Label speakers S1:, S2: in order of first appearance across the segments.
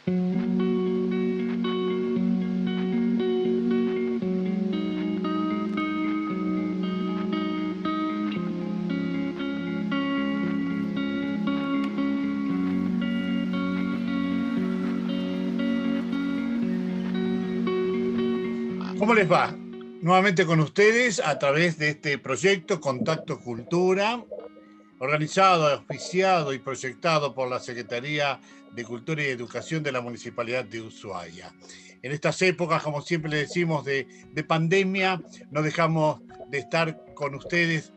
S1: ¿Cómo les va? Nuevamente con ustedes a través de este proyecto Contacto Cultura, organizado, auspiciado y proyectado por la Secretaría de Cultura y Educación de la Municipalidad de Ushuaia. En estas épocas, como siempre le decimos, de pandemia, no dejamos de estar con ustedes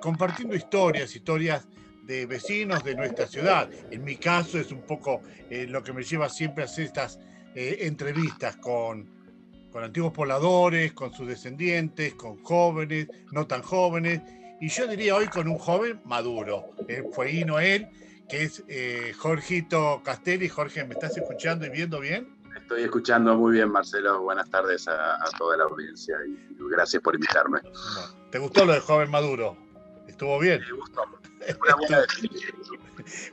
S1: compartiendo historias de vecinos de nuestra ciudad. En mi caso es un poco lo que me lleva siempre a hacer estas entrevistas con antiguos pobladores, con sus descendientes, con jóvenes, no tan jóvenes, y yo diría hoy con un joven maduro, fueguino él, que es Jorgito Castelli. Jorge, ¿me estás escuchando y viendo bien?
S2: Estoy escuchando muy bien, Marcelo. Buenas tardes a toda la audiencia y gracias por invitarme.
S1: Bueno, ¿te gustó lo de joven maduro? ¿Estuvo bien?
S2: Me gustó. Una buena definición.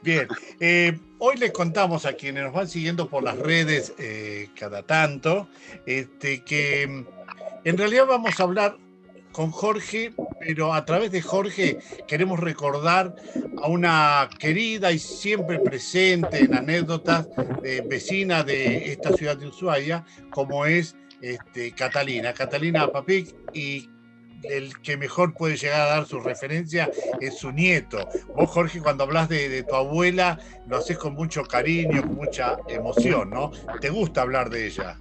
S1: Bien, hoy les contamos a quienes nos van siguiendo por las redes cada tanto, que en realidad vamos a hablar con Jorge, pero a través de Jorge queremos recordar a una querida y siempre presente en anécdotas vecina de esta ciudad de Ushuaia, como es Catalina Papic, y el que mejor puede llegar a dar su referencia es su nieto. Vos, Jorge, cuando hablas de tu abuela, lo haces con mucho cariño, con mucha emoción, ¿no? ¿Te gusta hablar de ella?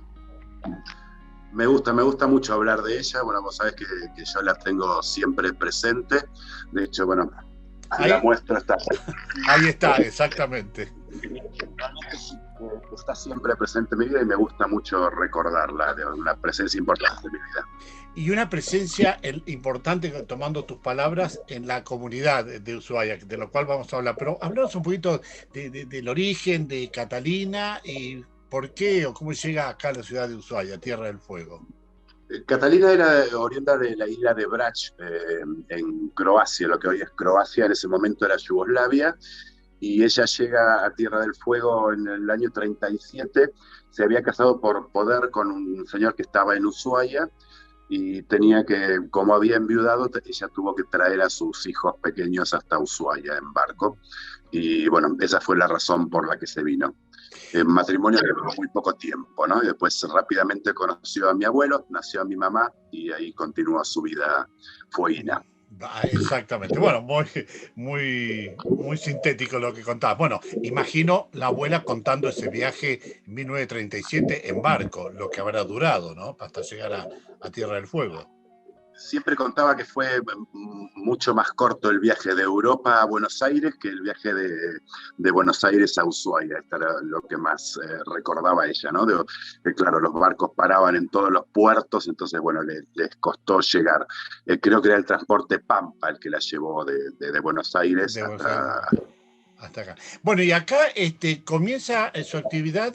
S2: Me gusta mucho hablar de ella. Bueno, vos sabés que yo la tengo siempre presente. De hecho, bueno,
S1: ahí,
S2: la muestra está.
S1: Ahí está, exactamente.
S2: Está siempre presente en mi vida y me gusta mucho recordarla, de una presencia importante en mi vida.
S1: Y una presencia importante, tomando tus palabras, en la comunidad de Ushuaia, de lo cual vamos a hablar. Pero hablamos un poquito del origen de Catalina y por qué o cómo llega acá a la ciudad de Ushuaia, Tierra del Fuego.
S2: Catalina era oriunda de la isla de Brač, en Croacia, lo que hoy es Croacia, en ese momento era Yugoslavia, y ella llega a Tierra del Fuego en el año 37, se había casado por poder con un señor que estaba en Ushuaia, y tenía que, como había enviudado, ella tuvo que traer a sus hijos pequeños hasta Ushuaia en barco, y bueno, esa fue la razón por la que se vino. Matrimonio que duró muy poco tiempo, ¿no? Y después rápidamente conoció a mi abuelo, nació a mi mamá y ahí continuó su vida fueguina.
S1: Exactamente. Bueno, muy sintético lo que contabas. Bueno, imagino la abuela contando ese viaje en 1937 en barco, lo que habrá durado, ¿no? Hasta llegar a Tierra del Fuego.
S2: Siempre contaba que fue mucho más corto el viaje de Europa a Buenos Aires que el viaje de Buenos Aires a Ushuaia. Esto era lo que más recordaba ella, ¿no? Claro, los barcos paraban en todos los puertos, entonces, bueno, les costó llegar. Creo que era el transporte Pampa el que la llevó de Buenos Aires
S1: hasta acá. Bueno, y acá comienza su actividad,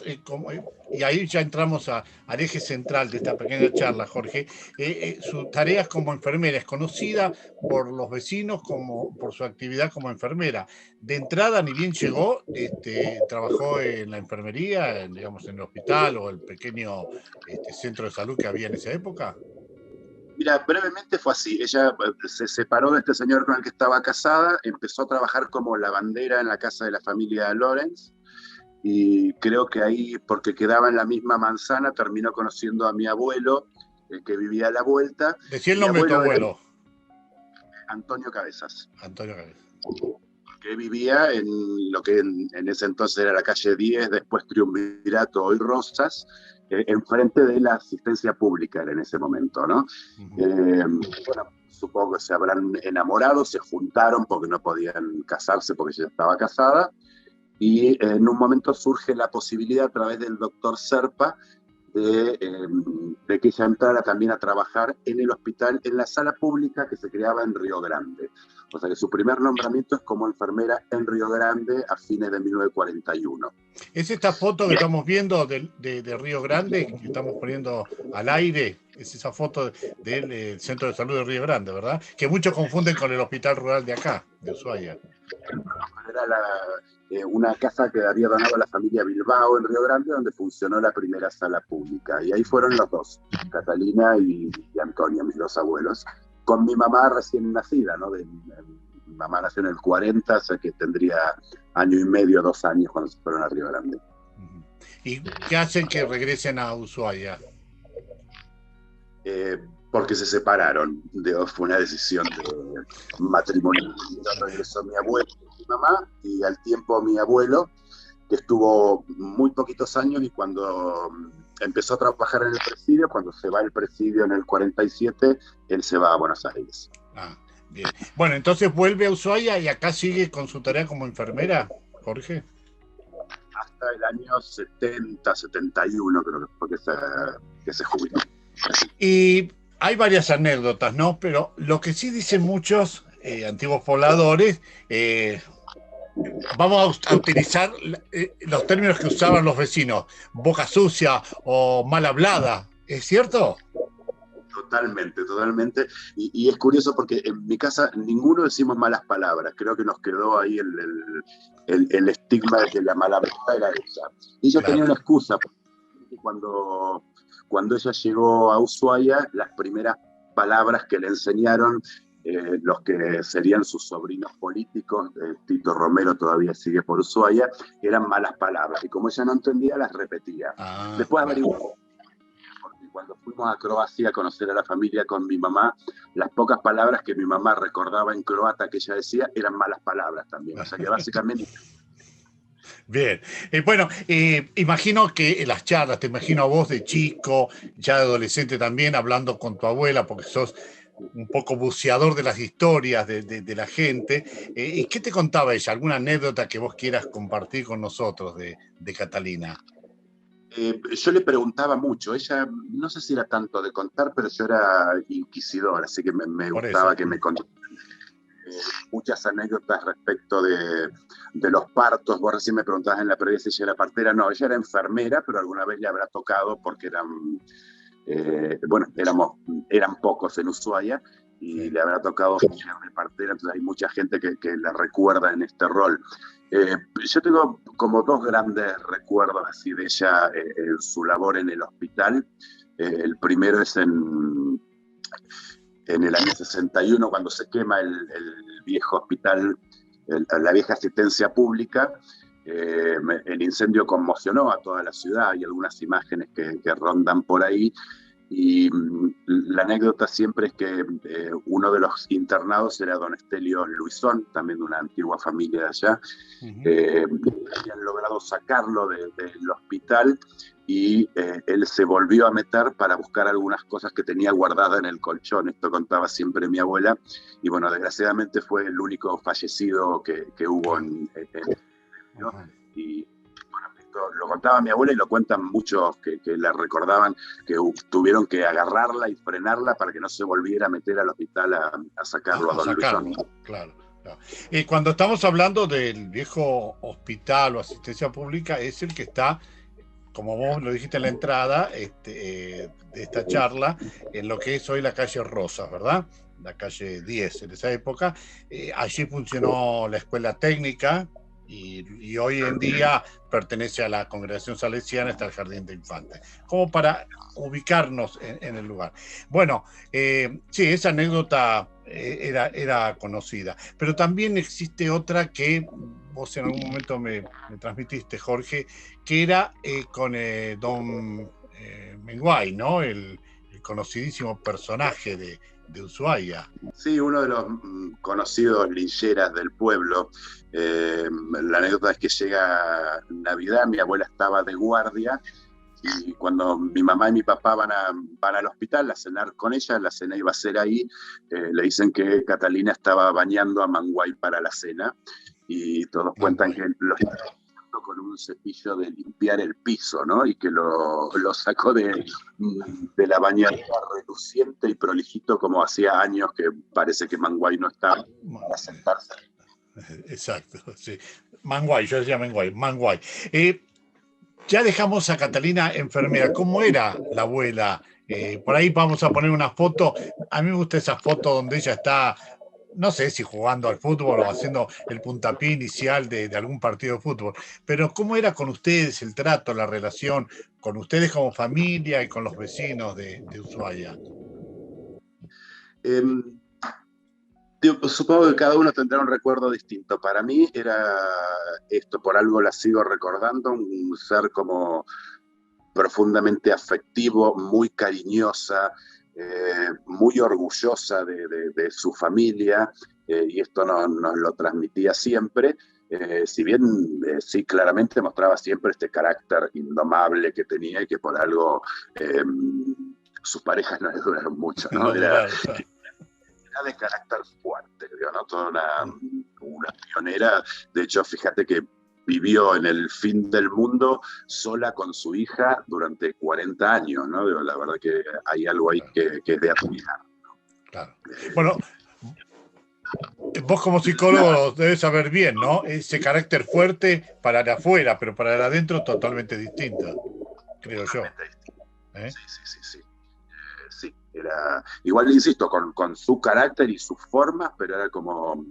S1: y ahí ya entramos al eje central de esta pequeña charla, Jorge. Sus tareas como enfermera es conocida por los vecinos por su actividad como enfermera. De entrada, ni bien llegó, trabajó en la enfermería, digamos, en el hospital o el pequeño centro de salud que había en esa época.
S2: Mira, brevemente fue así. Ella se separó de este señor con el que estaba casada, empezó a trabajar como lavandera en la casa de la familia Lorenz, y creo que ahí, porque quedaba en la misma manzana, terminó conociendo a mi abuelo, que vivía a la vuelta.
S1: Decí el nombre de tu abuelo.
S2: Antonio Cabezas.
S1: Antonio Cabezas.
S2: Que vivía en lo que en ese entonces era la calle 10, después Triunvirato, hoy Rosas, enfrente de la asistencia pública en ese momento, ¿no? Bueno, supongo que se habrán enamorado, se juntaron porque no podían casarse porque ella estaba casada, y en un momento surge la posibilidad a través del doctor Serpa de que ella entrara también a trabajar en el hospital, en la sala pública que se creaba en Río Grande. O sea que su primer nombramiento es como enfermera en Río Grande a fines de 1941.
S1: ¿Es esta foto que estamos viendo de Río Grande, que estamos poniendo al aire? Es esa foto del Centro de Salud de Río Grande, ¿verdad? Que muchos confunden con el hospital rural de acá, de Ushuaia.
S2: una casa que había donado la familia Bilbao en Río Grande, donde funcionó la primera sala pública. Y ahí fueron los dos, Catalina y Antonio, mis dos abuelos, con mi mamá recién nacida, ¿no? Mi mamá nació en el 40, o sea que tendría año y medio, 2 años cuando se fueron a Río Grande.
S1: ¿Y qué hacen que regresen a Ushuaia?
S2: Porque se separaron, fue una decisión de matrimonio. Regresó mi abuelo y mi mamá, y al tiempo mi abuelo, que estuvo muy poquitos años, y cuando empezó a trabajar en el presidio, cuando se va el presidio en el 47, él se va a Buenos Aires.
S1: Bien. Bueno, entonces vuelve a Ushuaia y acá sigue con su tarea como enfermera, Jorge.
S2: Hasta el año 70, 71 creo que fue que se jubiló.
S1: Y hay varias anécdotas, ¿no? Pero lo que sí dicen muchos antiguos pobladores, vamos a utilizar los términos que usaban los vecinos, boca sucia o mal hablada, ¿es cierto?
S2: Totalmente, totalmente. Y es curioso porque en mi casa ninguno decimos malas palabras. Creo que nos quedó ahí el estigma de que la mala palabra era ella. Y ella tenía una excusa. Cuando ella llegó a Ushuaia, las primeras palabras que le enseñaron los que serían sus sobrinos políticos, Tito Romero todavía sigue por Ushuaia, eran malas palabras. Y como ella no entendía, las repetía. Después averiguó. Cuando fuimos a Croacia a conocer a la familia con mi mamá, las pocas palabras que mi mamá recordaba en croata que ella decía eran malas palabras también. O sea que básicamente...
S1: Bien. Bueno, imagino que en las charlas, te imagino a vos de chico, ya de adolescente también, hablando con tu abuela, porque sos un poco buceador de las historias de la gente. ¿Y qué te contaba ella? ¿Alguna anécdota que vos quieras compartir con nosotros de Catalina?
S2: Yo le preguntaba mucho. Ella, no sé si era tanto de contar, pero yo era inquisidor, así que me gustaba que me contara muchas anécdotas respecto de los partos. Vos recién me preguntabas en la previa si ella era partera. No, ella era enfermera, pero alguna vez le habrá tocado porque eran pocos en Ushuaia, y sí, le habrá tocado ser de partera, entonces hay mucha gente que la recuerda en este rol. Yo tengo como 2 grandes recuerdos así de ella en su labor en el hospital. El primero es en el año 61, cuando se quema el viejo hospital, la vieja asistencia pública. El incendio conmocionó a toda la ciudad. Hay algunas imágenes que rondan por ahí. Y la anécdota siempre es que uno de los internados era don Estelio Luisón, también de una antigua familia de allá. Habían logrado sacarlo del hospital, y él se volvió a meter para buscar algunas cosas que tenía guardadas en el colchón. Esto contaba siempre mi abuela, y bueno, desgraciadamente fue el único fallecido que hubo ¿no? Y bueno, esto lo contaba mi abuela, y lo cuentan muchos que la recordaban, que tuvieron que agarrarla y frenarla para que no se volviera a meter al hospital a sacarlo a don Luisón.
S1: Claro. Cuando estamos hablando del viejo hospital o asistencia pública, es el que está, como vos lo dijiste en la entrada de esta charla, en lo que es hoy la calle Rosas, ¿verdad? La calle 10 en esa época. Allí funcionó la escuela técnica, y hoy en día pertenece a la Congregación Salesiana, está el Jardín de Infantes, como para ubicarnos en el lugar. Bueno, sí, esa anécdota era conocida, pero también existe otra que vos en algún momento me transmitiste, Jorge, que era con don Menguay, ¿no? El conocidísimo personaje de Ushuaia.
S2: Sí, uno de los conocidos lincheras del pueblo. La anécdota es que llega Navidad, mi abuela estaba de guardia, y cuando mi mamá y mi papá van al hospital a cenar con ella, la cena iba a ser ahí, le dicen que Catalina estaba bañando a Manguay para la cena, y todos cuentan que lo estaba con un cepillo de limpiar el piso, ¿no? Y que lo sacó de la bañadera reluciente y prolijito, como hacía años que parece que Manguay no estaba para sentarse.
S1: Exacto, sí. Manguay, yo decía Manguay. Ya dejamos a Catalina enfermera. ¿Cómo era la abuela? Por ahí vamos a poner una foto. A mí me gusta esa foto donde ella está no sé si jugando al fútbol o haciendo el puntapié inicial de algún partido de fútbol, pero ¿cómo era con ustedes el trato, la relación con ustedes como familia y con los vecinos de Ushuaia?
S2: Em, Pues, supongo que cada uno tendrá un recuerdo distinto. Para mí era esto, por algo la sigo recordando, un ser como profundamente afectivo, muy cariñosa, muy orgullosa de su familia, y esto nos lo transmitía siempre. Si bien sí claramente mostraba siempre este carácter indomable que tenía y que por algo sus parejas no le duraron mucho, ¿no?
S1: No duraron.
S2: De carácter fuerte, creo, ¿no? Toda una pionera. De hecho, fíjate que vivió en el fin del mundo sola con su hija durante 40 años, ¿no? La verdad que hay algo ahí que es de admirar.
S1: Claro. Bueno, vos como psicólogo debes saber bien, ¿no? Ese carácter fuerte para el afuera, pero para el adentro totalmente distinto, creo yo. ¿Eh?
S2: Sí. Sí, era igual, insisto, con su carácter y sus formas, pero era como,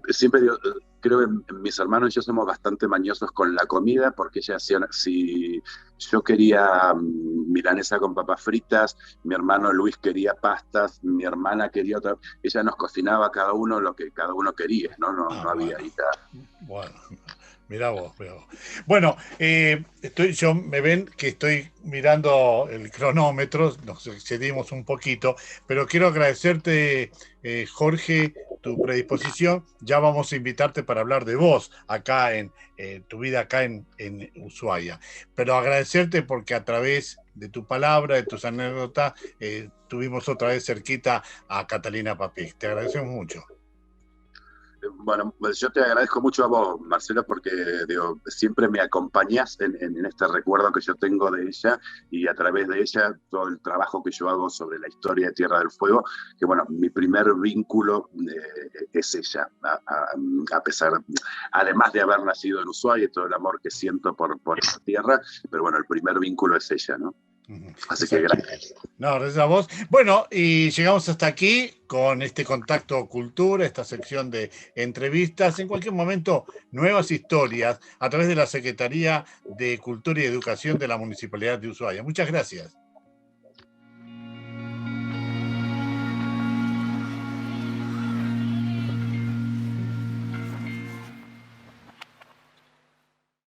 S2: siempre digo, creo que mis hermanos y yo somos bastante mañosos con la comida, porque ella hacía, si yo quería milanesa con papas fritas, mi hermano Luis quería pastas, mi hermana quería otra, ella nos cocinaba cada uno lo que cada uno quería, ¿no? No había
S1: Bueno.
S2: ahí nada.
S1: Bueno, mirá vos, mirá vos. Bueno, me ven que estoy mirando el cronómetro, nos excedimos un poquito, pero quiero agradecerte, Jorge, tu predisposición. Ya vamos a invitarte para hablar de vos acá en tu vida acá en Ushuaia. Pero agradecerte porque a través de tu palabra, de tus anécdotas, tuvimos otra vez cerquita a Catalina Papí. Te agradecemos mucho.
S2: Bueno, pues yo te agradezco mucho a vos, Marcelo, porque digo, siempre me acompañás en este recuerdo que yo tengo de ella y a través de ella todo el trabajo que yo hago sobre la historia de Tierra del Fuego, que bueno, mi primer vínculo es ella, a pesar, además de haber nacido en Ushuaia y todo el amor que siento por esa tierra, pero bueno, el primer vínculo es ella, ¿no? Así que gracias.
S1: No, gracias a vos. Bueno, y llegamos hasta aquí con este Contacto Cultura, esta sección de entrevistas. En cualquier momento, nuevas historias a través de la Secretaría de Cultura y Educación de la Municipalidad de Ushuaia. Muchas gracias.